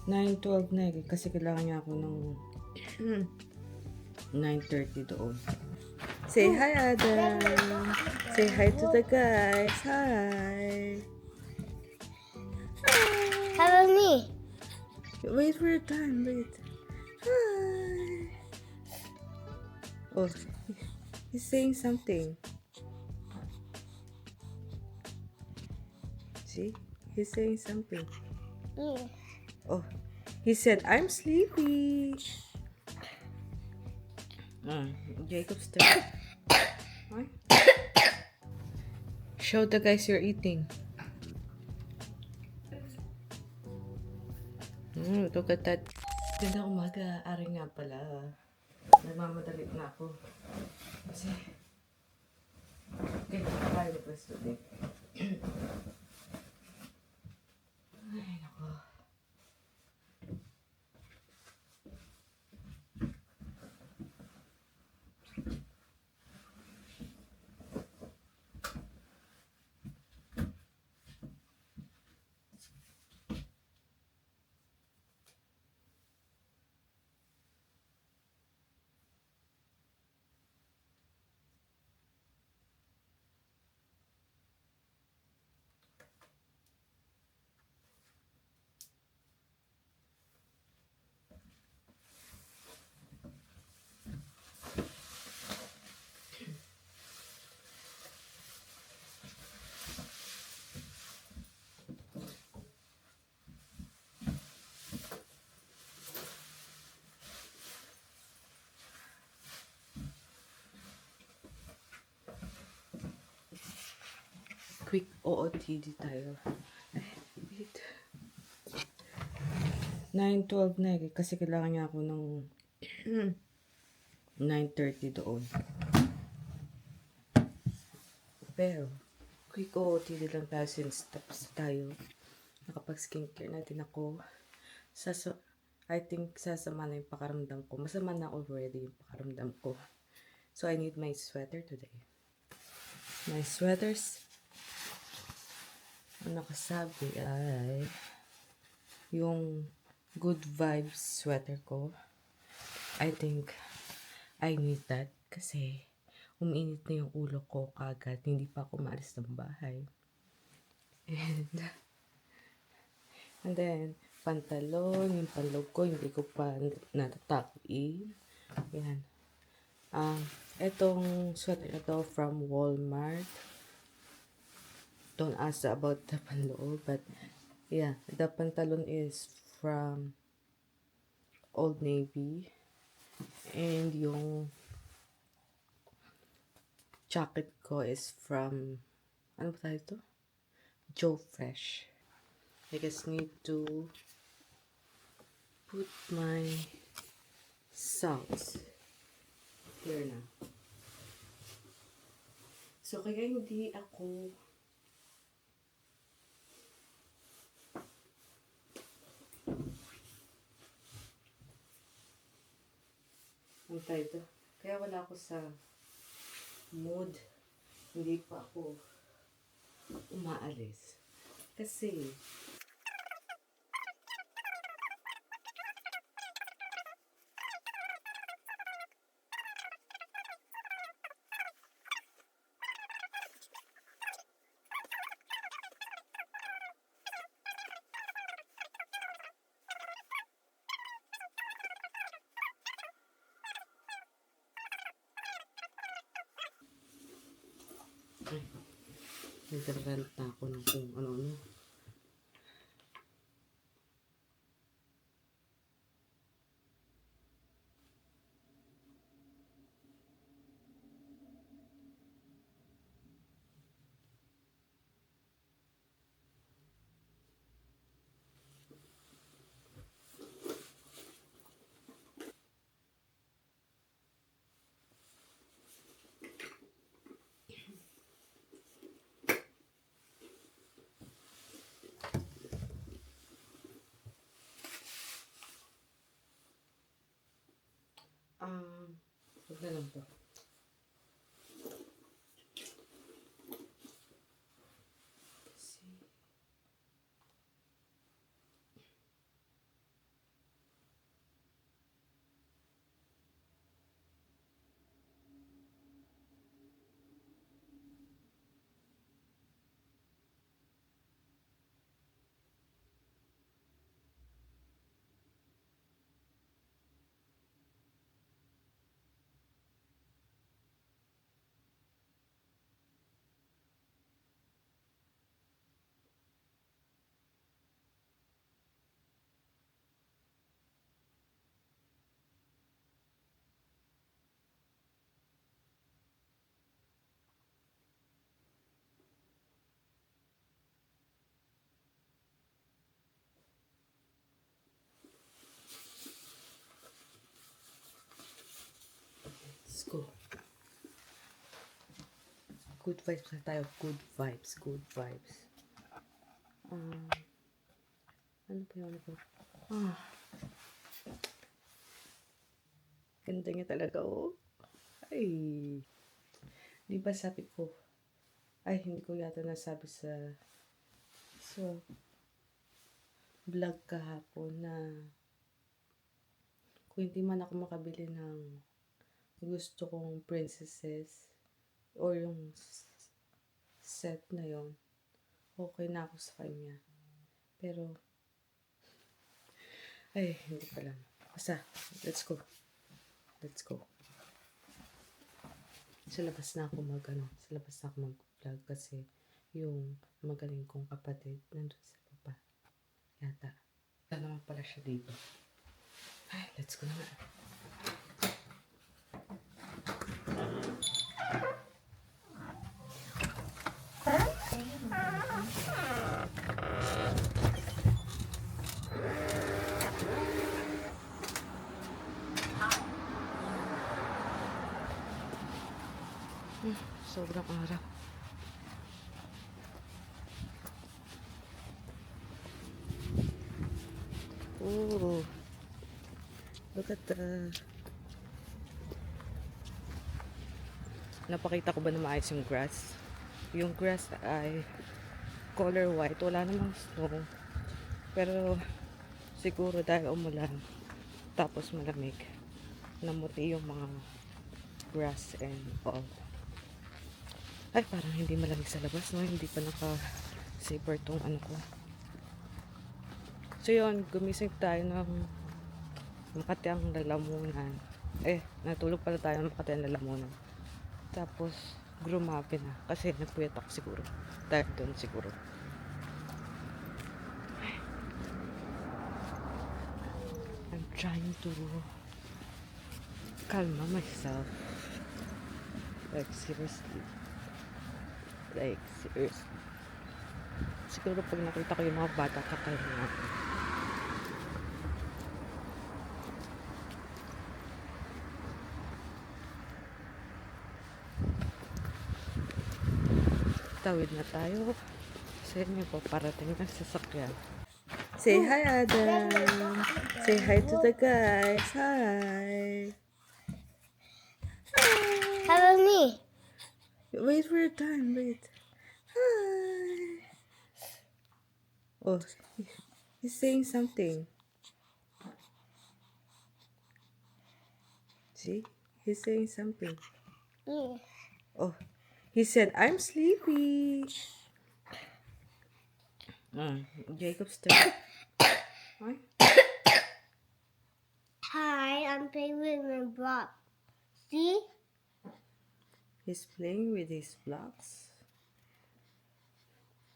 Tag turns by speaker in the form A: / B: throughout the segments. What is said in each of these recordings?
A: 9:12 na eh, kasi kailangan niya ako ng 9:30 doon. Say hi, Adam. Say hi to the guys. Hi.
B: Hello, me.
A: Wait for your time. Wait. Hi. Oh, he's saying something. See? He's saying something.
B: Yeah.
A: Oh, he said, I'm sleepy. Jacob's turn. Huh? Show the guys you're eating. Look at that. Ganda umaga. Ari nga pala. Nagmamadali na ako. Kasi, okay, tayo na pwesto din. Ay, nako. Quick OOTD tayo. Ay, wait. 9:12 na eh, kasi kailangan niya ako ng 9:30 doon. Pero, quick OOTD lang tayo since tapos tayo. Nakapag-skincare natin ako. I think sasama na yung pakaramdam ko. Masama na already yung pakaramdam ko. So, I need my sweater today. My sweaters, ang nakasabi ay yung good vibes sweater ko. I think I need that kasi umiinit na yung ulo ko kagad. Hindi pa ako maalis ng bahay. And then, pantalon, yung panlog ko, hindi ko pa natatakuin. Yan. Etong sweater na to from Walmart. Don't ask about the panloob, but yeah, the pantalon is from Old Navy. And yung jacket ko is from, ano ba tayo to? Joe Fresh. I just need to put my socks here na. So, kaya hindi ako ano tayo to? Kaya wala ako sa mood. Hindi pa ako umaalis. Kasi, nag-rant na ako ng kung ano-ano. Huwag na lang to. Good vibes na tayo. Good vibes. Good vibes. Ano pa yun? Ganda niya talaga, oh. Ay. Di ba sabi ko, ay, hindi ko yata nasabi sa vlog kahapon na kung hindi man ako makabili ng gusto kong princesses or yung set na yon, okay na ako sa kanya. Pero, ay, hindi pa lang. Basta, let's go. Let's go. Sa labas na ako mag-vlog kasi yung magaling kong kapatid nandun sa baba. Yata. Wala naman pala siya dito. Ay, let's go na nga. Sobrang araw. Oh, look at the... Napakita ko ba na maayos yung grass? Yung grass ay color white. Wala namang snow. Pero siguro dahil umulan, tapos malamig, namuti yung mga grass and all. Ay, parang hindi malamig sa labas, no? Hindi pa naka-zipper tong ano ko. So yun, gumising tayo ng Makati ang lalamunan. Natulog pala tayo ng Makati ang lalamunan. Tapos, grumabi na. Kasi nagpuyat ako siguro. Dahil doon siguro. I'm trying to calma myself. Like, seriously. Siguro pag nakita ko yung mga bata, kakainin ako. Tawid na tayo. Kasi may paparating na sasakyan. Say hi, Adam. Say hi to the guys. Hi.
B: Hello, me.
A: Wait for your time. Wait. Hi. Oh, he's saying something. See? He's saying something.
B: Yeah.
A: Oh, he said, I'm sleepy. Jacob's turn. Hi.
B: Hi, I'm playing with my block. See?
A: He's playing with his blocks.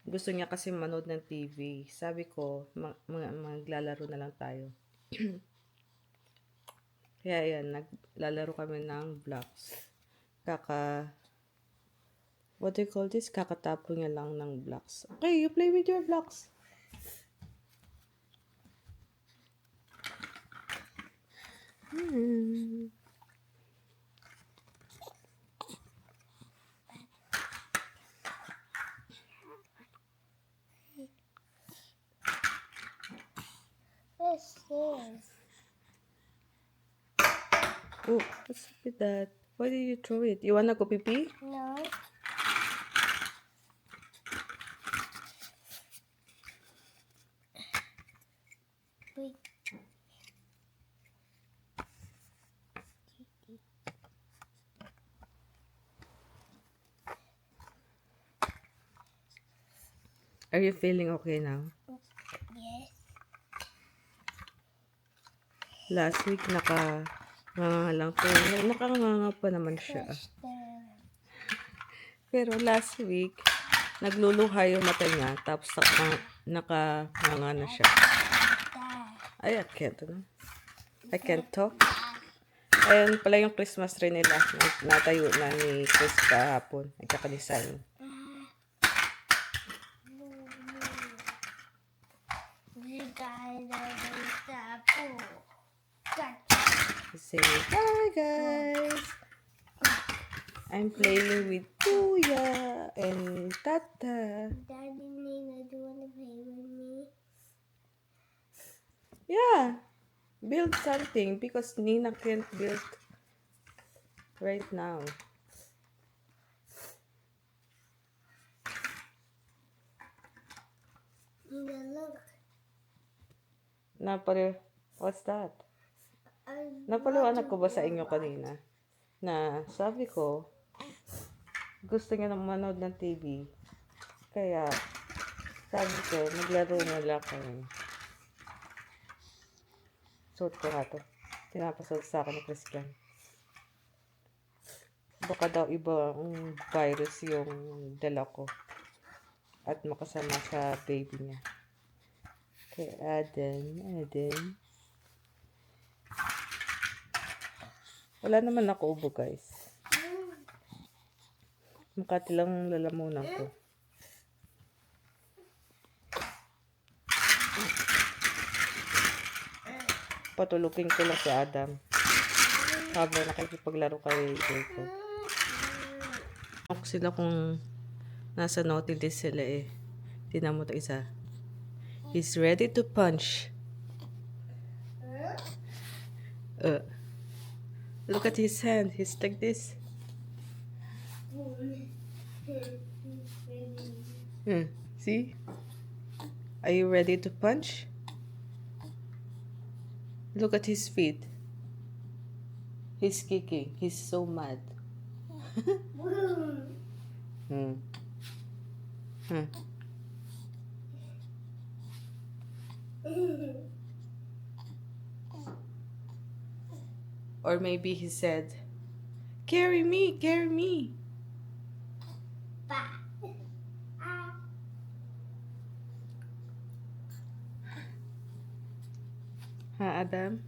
A: Gusto niya kasi manood ng TV. Sabi ko, maglalaro na lang tayo. Kaya yan, naglalaro kami ng blocks. What do you call this? Kakatapon niya lang ng blocks. Okay, you play with your blocks.
B: What's this?
A: Oh, what's up with that? Why did you throw it? You wanna go pee-pee?
B: No. Wait.
A: Are you feeling okay now?
B: Yes.
A: Last week, nakanganga to. Nakanganga pa naman siya. Pero last week, nagluluha yung mata niya. Tapos nakanganga na siya. Ay, I can't talk. Ayan pala yung Christmas tree nila. Natayo na ni Chris kahapon. Nagkakadesign. Say hi, guys. I'm playing with Kuya and Tata.
B: Daddy, Nina, do you want to play with me?
A: Yeah, build something because Nina can't build right now.
B: Nina, look.
A: What's that?
B: I
A: Napaliwanag ko ba sa inyo
B: robot.
A: kanina na sabi ko gusto niya nang manood ng TV. Kaya sabi ko maglaro muna kami. Suot ko nga to. Pinapasuot sa akin ni Christian. Baka daw ibang virus yung dala ko at makasama sa baby niya. Kay Aden. Wala naman ako ubo, guys. Makati lang lalamunan ko. Patulugin ko lang si Adam habang nakikipaglaro kay Jacob. Ako sila kung nasa naughty list sila eh. Tingnan mo ito isa. He's ready to punch. Look at his hand. He's like this. See? Are you ready to punch? Look at his feet. He's kicking. He's so mad. Hmm. Or maybe he said, carry me, carry me. Ha, Adam?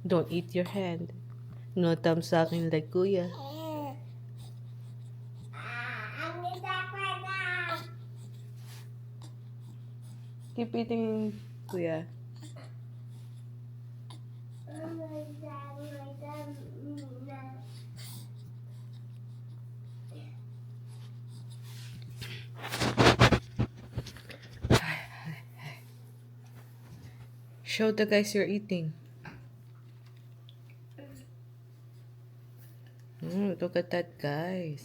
A: Don't eat your hand. No thumbs sa akin like Kuya. Keep eating, Kuya. Show the guys you're eating. Look at that, guys.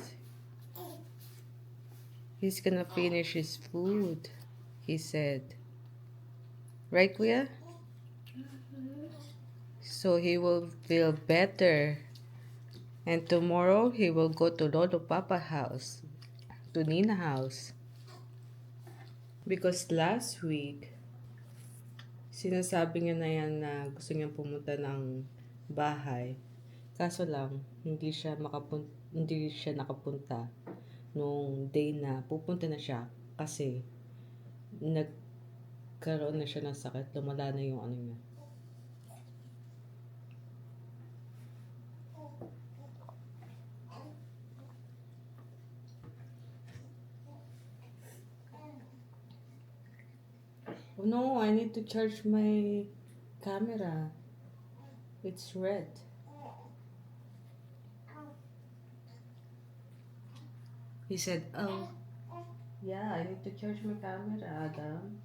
A: He's gonna finish his food, he said. Right, Kuya? So he will feel better. And tomorrow, he will go to Lolo Papa house, to Nina house. Because last week, sinasabi niya na yan na gusto niyang pumunta ng bahay. Kaso lang, hindi siya nakapunta nung day na pupunta na siya kasi nagkaroon na siya ng sakit. Lumala na yung ano niya. Oh no, I need to charge my camera. It's red. He said, oh. Yeah, I need to charge my camera, Adam.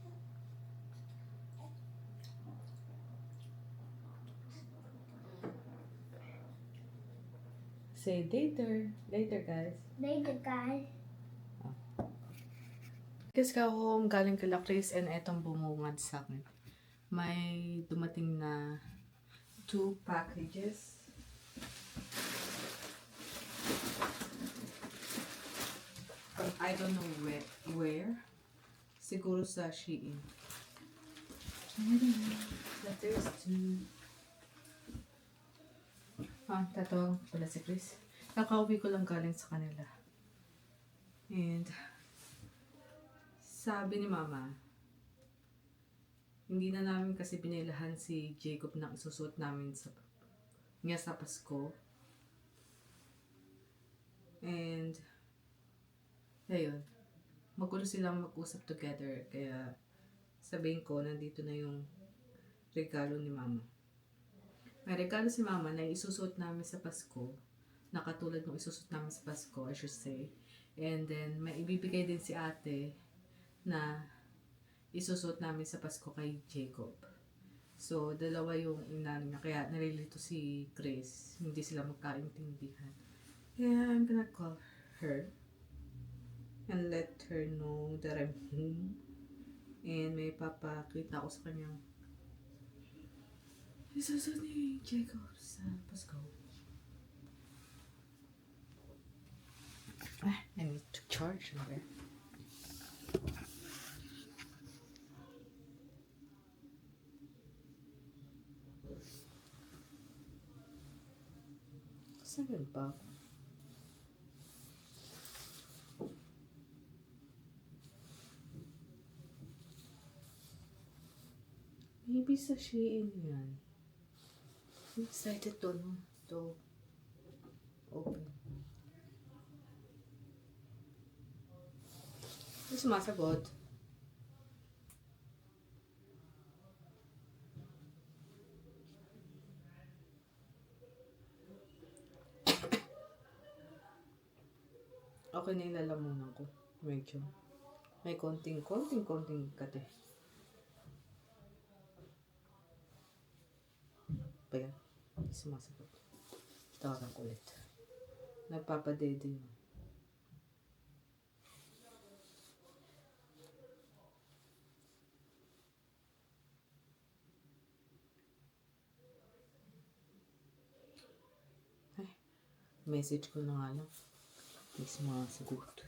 A: Say later. Later, guys.
B: Later, guys.
A: Guys, ka home, galing kay Chris and etong bumungad sa akin. May dumating na 2 packages. From I don't know where. Siguro sa Shein. Letters to... tatawag pala si Chris. Kakauwi ko lang galing sa kanila. And sabi ni Mama, hindi na namin kasi binilahan si Jacob ng isusuot namin sa Pasko. And ayun, magulo silang mag-usap together. Kaya sabihin ko, nandito na yung regalo ni Mama. May regalo si Mama na isusuot namin sa Pasko, na katulad ng isusuot namin sa Pasko, I should say. And then, may ibibigay din si ate na isusuot namin sa Pasko kay Jacob. So, dalawa yung inano niya. Kaya nalilito si Chris. Hindi sila magkaintindihan. Kaya I'm gonna call her and let her know that I'm home. And may papakita ko sa kanyang isusuot ni Jacob sa Pasko. I need to charge her. Saan ba? Maybe sa Shein yan. I'm excited to, no? To open. Ano sumasagot? Okay na yung lalamunan ko. Medyo. May konting kate. Pa yan. Hindi sumasagot. Tawagan ko ulit. Nagpapadede yun. Ay, message ko na nga lang. Hindi sumasagot.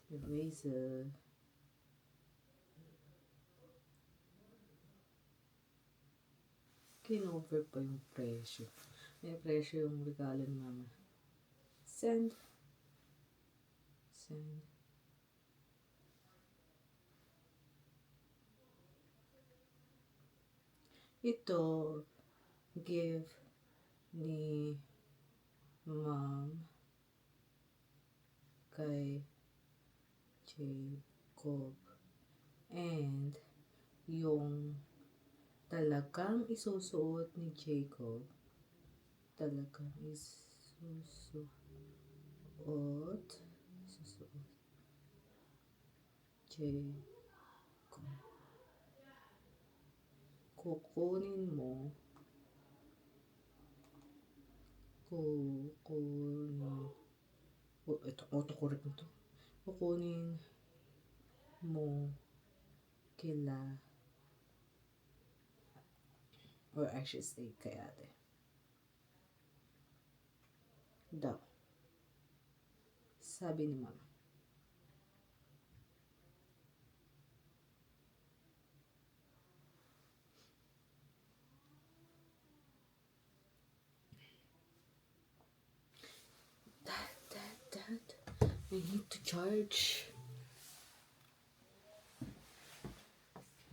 A: Eraser. Kinover pa yung presyo. May presyo yung regalo ni Mama. Send. Send. Ito, give ni Mom kay Jacob. And yung talagang isusuot ni Jacob, talagang isusuot Jacob. Kukunin mo ito, autocorrect nito. Kukunin mo kila, or I should say kay ate. Daw. Sabi ni Mama. I need to charge.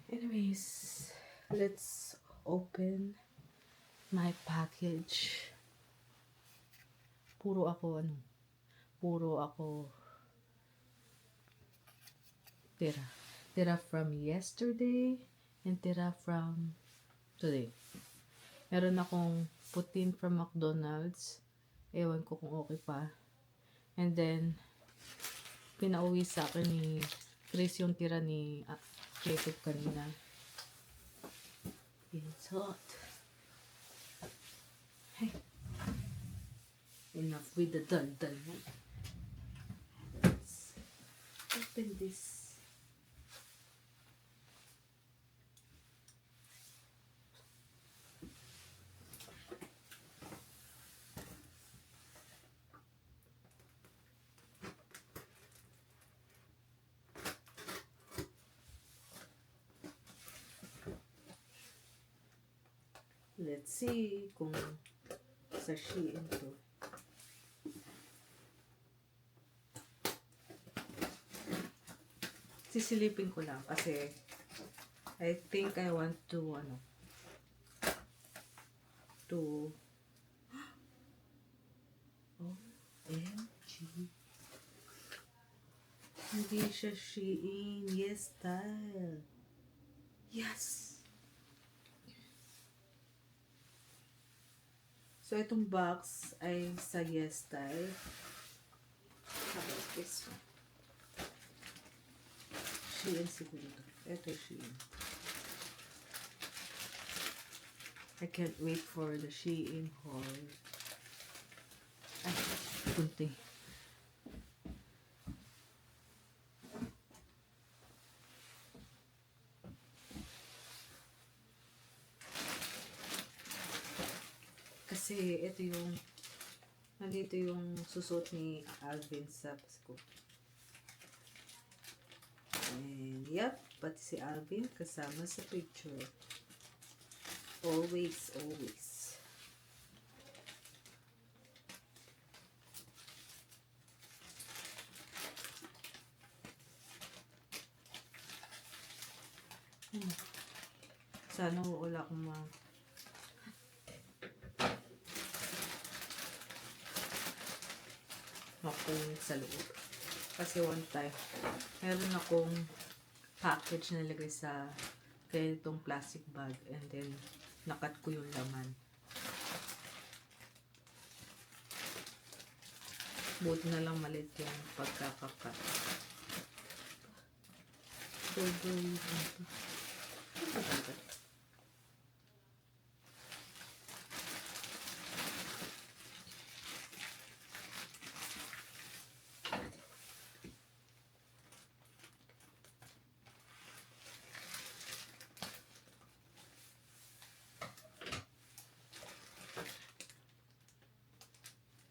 A: Anyways, let's open my package. Puro ako tira from yesterday and tira from today. Meron akong putin from McDonald's. Ewan ko kung okay pa. And then, pinauwi sa akin ni Chris yung tira ni Jacob kanina. It's hot. Hey. Enough with the dal-dal. Let's open this. Let's see kung sa Shein to. Sisilipin ko lang kasi I think I want to to OMG. Hindi siya Shein. Yes, style. Yes! So, itong box ay sa Yes Style. How about this one? Shein siguro ito. Ito Shein. I can't wait for the Shein haul. Ay, kunti. Kasi ito yung nandito yung susot ni Alvin sa Pasko. And yep, pati si Alvin kasama sa picture. Always, always. Sana wala akong makulit sa loob. Kasi one time, meron akong package na nilagay sa ganitong plastic bag and then nakat ko yung laman. Buti na lang malit yung pagkakakat.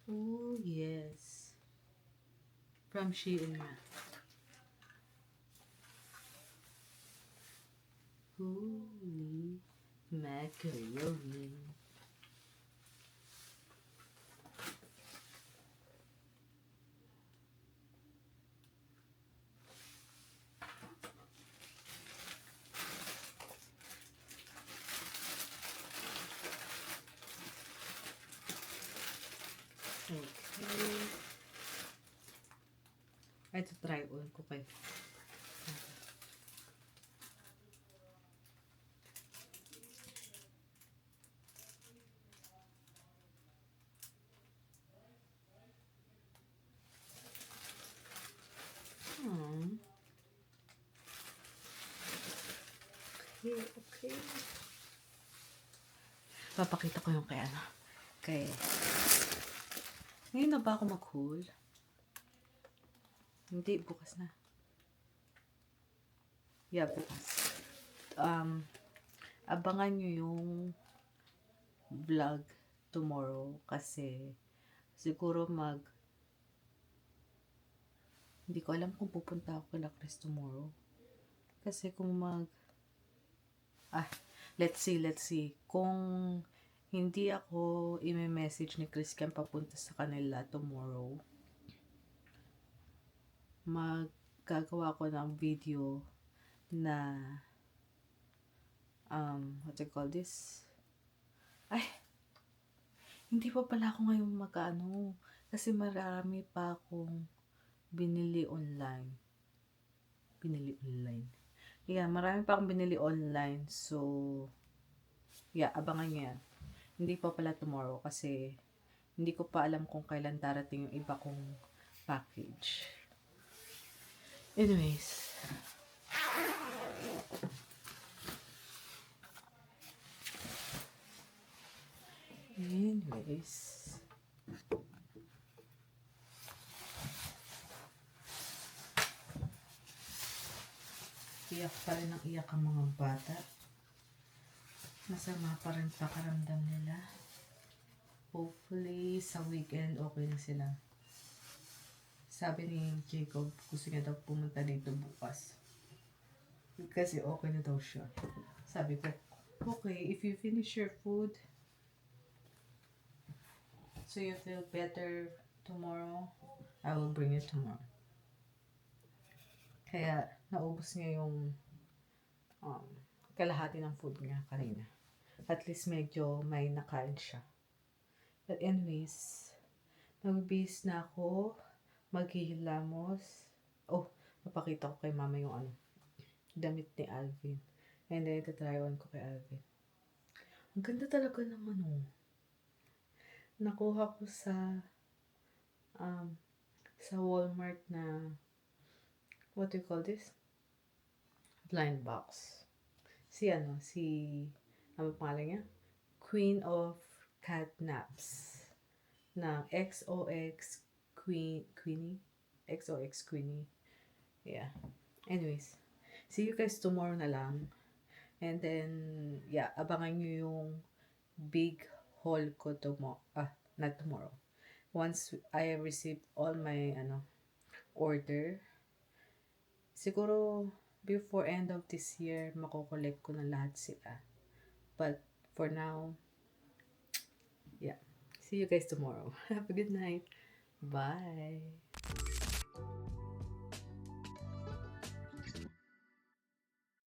A: Oh, yes. From Shein na. Holy macaroni. Okay. Ito try on ko kayo. Okay. Papakita ko yung kay ngayon na ba ako mag-haul? Hindi, bukas na. Yeah, bukas. Abangan nyo yung vlog tomorrow kasi siguro hindi ko alam kung pupunta ako kay Chris tomorrow. Kasi kung let's see. Kung hindi ako i-message ni Chris Cam papunta sa kanila tomorrow, maggagawa ko ng video na what do you call this? Hindi pa pala ako ngayon kasi marami pa akong binili online. Yeah, marami pa akong binili online. So, yeah, abangan nyo yan. Hindi pa pala tomorrow kasi hindi ko pa alam kung kailan darating yung iba kong package. Anyways. Iyak pa rin ang iyak ang mga bata. Masama pa rin pakaramdam nila. Hopefully, sa weekend, okay na sila. Sabi ni Jacob, gusto niya daw pumunta dito bukas. Kasi okay na daw siya. Sabi ko, Okay, if you finish your food, so you feel better tomorrow, I will bring it tomorrow. Kaya, naubos niya yung um, kalahati ng food niya kanina. At least medyo may nakain siya. But anyways, magbibihis na ako, maghihilamos. Oh, mapakita ko kay mama yung damit ni Alvin. And then, itatry on ko kay Alvin. Ang ganda talaga ng nakuha ko sa Walmart na, what do you call this? Blind box. Ano pangalan niya? Queen of Catnaps. Na XOX Queenie. XOX Queenie. Yeah. Anyways, see you guys tomorrow na lang. And then, yeah, abangan nyo yung big haul ko not tomorrow. Once I receive all my order, siguro before end of this year, makokollect ko na lahat sila. But for now, yeah. See you guys tomorrow. Have a good night. Bye.